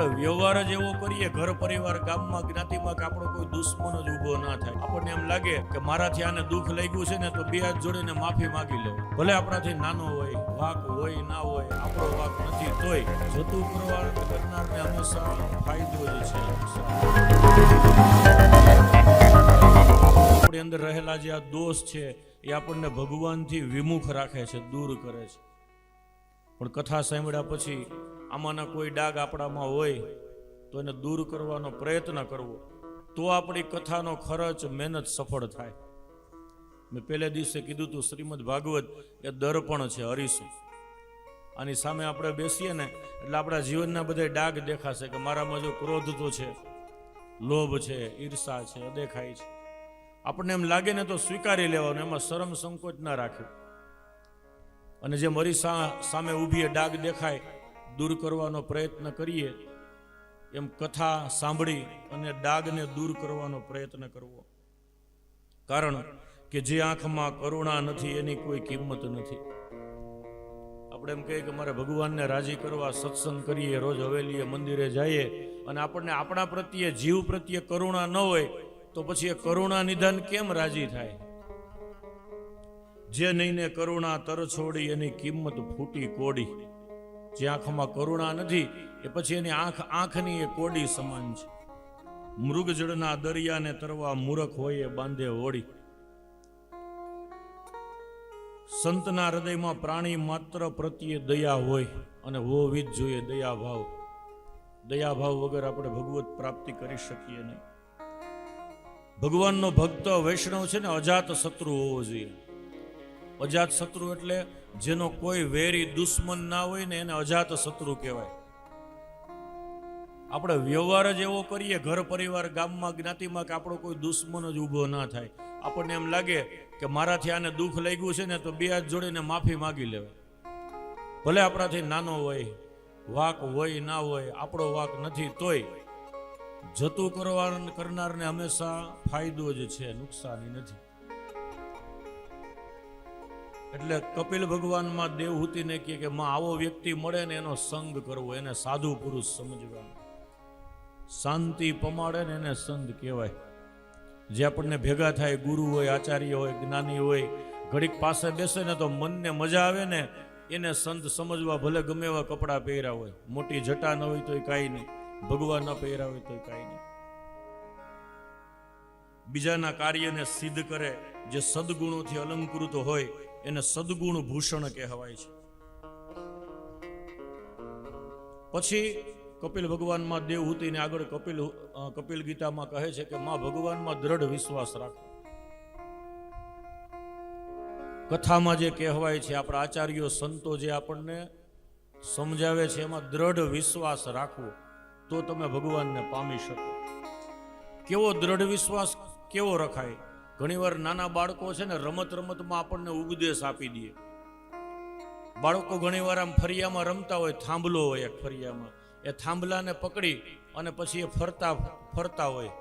આપણે વ્યવહાર જ એવો કરીએ ઘર પરિવાર ગામમાં જ્ઞાતિમાં કે આપણો કોઈ દુશ્મન જ ઊભો ના થાય. આપણને એમ લાગે કે મારાથી આને દુઃખ લાગ્યું છે ને તો બે હાથ જોડીને માફી માંગી લે. ભલે આપણાથી નાનો હોય, વાક હોય ના હોય, આપણો વાક નથી તોય જતું કરનારને હંમેશા ફાયદો જ છે. આપણી અંદર રહેલા જે આ દોષ છે એ આપણને ભગવાનથી વિમુખ રાખે છે, દૂર કરે છે. પણ કથા સાંભળ્યા પછી આમાંના કોઈ ડાઘ આપણામાં હોય તો એને દૂર કરવાનો પ્રયત્ન કરવો, તો આપણી કથાનો ખર્ચ મહેનત સફળ થાય. મેં પહેલે દિવસે કીધું હતું, શ્રીમદ ભાગવત એ દર્પણ છે, અરીસું. આની સામે આપણે બેસીએ ને એટલે આપણા જીવનના બધા ડાઘ દેખાશે કે મારામાં જો ક્રોધ તો છે, લોભ છે, ઈર્ષા છે, અદેખાઈ છે. આપણને એમ લાગે ને તો સ્વીકારી લેવાનું, એમાં શરમ સંકોચ ના રાખ્યો. અને જે મારી સામે ઊભી ડાઘ દેખાય દૂર કરવાનો પ્રયત્ન કરીએ, એમ કથા સાંભળી અને ડાઘને દૂર કરવાનો પ્રયત્ન કરવો. કારણ કે જે આંખમાં કરુણા નથી એની કોઈ કિંમત નથી. આપણે એમ કહીએ કે મારે ભગવાનને રાજી કરવા સત્સંગ કરીએ, રોજ હવેલીએ મંદિરે જઈએ, અને આપણને આપણા પ્રત્યે જીવ પ્રત્યે કરુણા ન હોય તો પછી એ કરુણા નિધાન કેમ રાજી થાય? જે નહીંને કરુણા તર છોડી એની કિંમત ફૂટી કોડી. જે આંખમાં કરુણા નથી એ પછી એની આંખની એ કોડી સમાન છે. મૃગજળના દરિયાને તરવા મૂરખ હોય એ બાંધે હોડી. સંતના હૃદયમાં પ્રાણી માત્ર પ્રત્યે દયા હોય અને હોવી જ જોઈએ દયાભાવ. દયાભાવ વગર આપણે ભગવત પ્રાપ્તિ કરી શકીએ નહીં. ભગવાનનો ભક્ત વૈષ્ણવ છે ને અજાત શત્રુ હોવો જોઈએ. અજાત શત્રુ એટલે જેનો કોઈ વેરી દુશ્મન ના હોય ને એને અજાત શત્રુ કહેવાય. આપણે વ્યવહાર જ એવો કરીએ ઘર પરિવાર ગામમાં જ્ઞાતિમાં કે આપણો કોઈ દુશ્મન જ ઊભો ના થાય. આપણને એમ લાગે કે મારાથી આને દુઃખ લાગ્યું છે ને તો બે હાથ જોડીને માફી માંગી લેવાય. ભલે આપણાથી નાનો હોય, વાક હોય ના હોય, આપણો વાક નથી તોય જતું કરનારને હંમેશા ફાયદો જ છે, નુકસાની નથી. એટલે કપિલ ભગવાનમાં દેવહૂતિને કહે કે માં આવો વ્યક્તિ મળે ને એનો સંગ કરવો, એને સાધુ પુરુષ સમજવાનો. શાંતિ પમાડે ને એને સંત કહેવાય. જે આપણને ભેગા થાય, ગુરુ હોય, આચાર્ય હોય, જ્ઞાની હોય, ઘડીક પાસે બેસે ને તો મનને મજા આવે ને એને સંત સમજવા. ભલે ગમે એવા કપડાં પહેર્યા હોય, મોટી જટા ન હોય તોય કાંઈ નહીં, ભગવાન ન પહેર્યા હોય તોય કાંઈ નહીં. બીજાના કાર્યને સિદ્ધ કરે, જે સદગુણોથી અલંકૃત હોય એને સદગુણ ભૂષણ કહેવાય છે. પછી કપિલ ભગવાનમાં દેવહૂતિને આગળ કપિલ ગીતામાં કહે છે કે માં ભગવાનમાં દ્રઢ વિશ્વાસ રાખો. કથામાં જે કહેવાય છે, આપણા આચાર્યો સંતો જે આપણને સમજાવે છે એમાં દ્રઢ વિશ્વાસ રાખવો તો તમે ભગવાનને પામી શકો. કેવો દ્રઢ વિશ્વાસ કેવો રખાય? ઘણીવાર નાના બાળકો છે ને રમતમાં આપણને ઉપદેશ આપી દે. બાળકો ઘણીવાર આમ ફરિયામાં રમતા હોય, થાંભલો હોય એક ફરિયામાં, એ થાંભલાને પકડી અને પછી એ ફરતા હોય.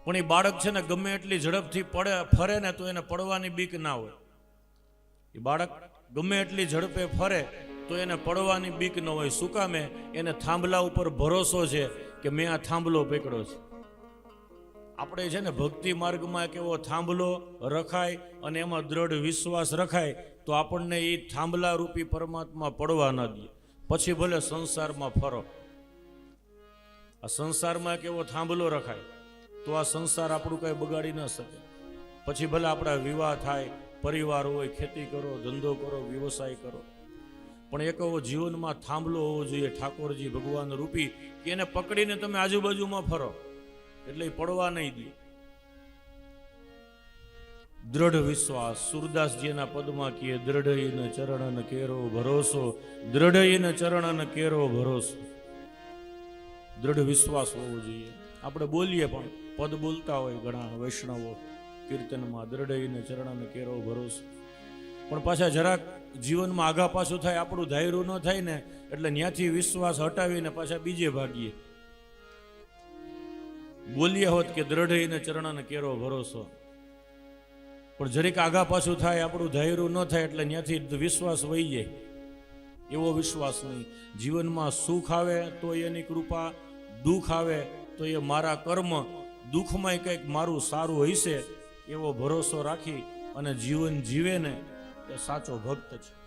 પણ એ બાળક છે ને ગમે એટલી ઝડપથી ફરે ને તો એને પડવાની બીક ના હોય. એ બાળક ગમે એટલી ઝડપે ફરે તો એને પડવાની બીક ન હોય. શું કામે? એને થાંભલા ઉપર ભરોસો છે કે મેં આ થાંભલો પકડ્યો છે. આપણે છે ને ભક્તિ માર્ગમાં એક એવો થાંભલો રખાય અને એમાં દ્રઢ વિશ્વાસ રખાય તો આપણને એ થાંભલા રૂપી પરમાત્મા પડવા ન દે. પછી ભલે સંસારમાં ફરો. આ સંસારમાં એક એવો થાંભલો રખાય તો આ સંસાર આપણું કઈ બગાડી ન શકે. પછી ભલે આપણા વિવાહ થાય, પરિવાર હોય, ખેતી કરો, ધંધો કરો, વ્યવસાય કરો, પણ એક એવો જીવનમાં થાંભલો હોવો જોઈએ ઠાકોરજી ભગવાન રૂપી કે એને પકડીને તમે આજુબાજુમાં ફરો એટલે એ પડવા નહીં દે. દ્રઢ વિશ્વાસ. સુરદાસજીના પદમાં કહે દ્રઢઈને ચરણન કેરો ભરોસો, દ્રઢઈને ચરણન કેરો ભરોસો. દ્રઢ વિશ્વાસ હોવો જોઈએ. આપણે બોલીએ પણ પદ બોલતા હોય ઘણા વૈષ્ણવો કીર્તનમાં, દ્રઢઈને ચરણન કેરો ભરોસો, પણ પાછા જરાક જીવનમાં આગા પાછું થાય, આપણું ધાયરું ન થાય ને એટલે ત્યાંથી વિશ્વાસ હટાવીને પાછા બીજે ભાગીએ. બોલીએ હોત કે દ્રઢઈને ચરણન કેરો ભરોસો, પણ જરીક આગા પાછું થાય, આપણું ધાયરું ન થાય એટલે ત્યાંથી વિશ્વાસ વહી જાય. એવો વિશ્વાસ નહીં. જીવનમાં સુખ આવે તો એની કૃપા, દુઃખ આવે તો એ મારા કર્મ, દુઃખમાંય કંઈક મારું સારું હશે એવો ભરોસો રાખી અને જીવન જીવે ને એ સાચો ભક્ત છે.